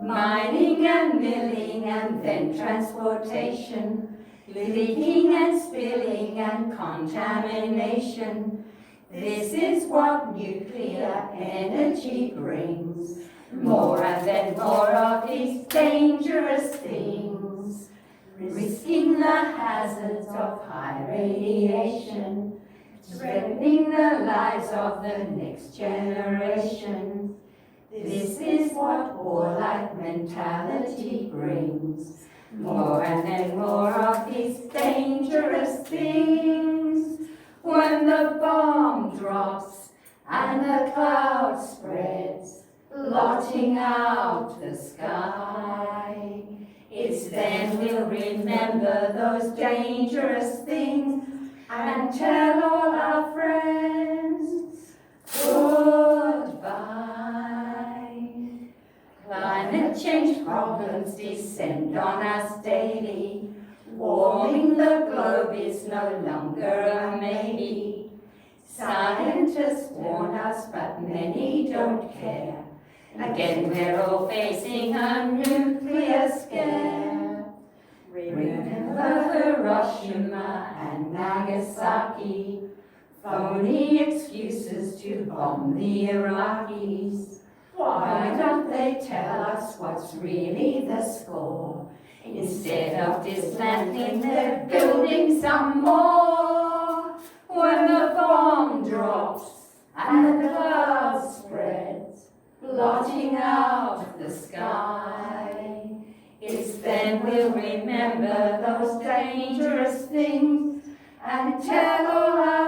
Mining and milling and then transportation, leaking and spilling and contamination. This is what nuclear energy brings. More and then more of these dangerous things, risking the hazards of high radiation, threatening the lives of the next generation. This is what warlike mentality brings. More and then more of these dangerous things. When the bomb drops and the cloud spreads, blotting out the sky, it's then we'll remember those dangerous things and tell all our friends goodbye. Climate change problems descend on us daily. Warming the globe is no longer a maybe. Scientists warn us, but many don't care. Again, we're all facing a nuclear scare. Remember Hiroshima and Nagasaki, phony excuses to bomb the Iraqis. Why don't they tell us what's really the score? Instead of dismantling, they're building some more. When the bomb drops and the cloud spreads, blotting out the sky, it's then we'll remember those dangerous things and tell all our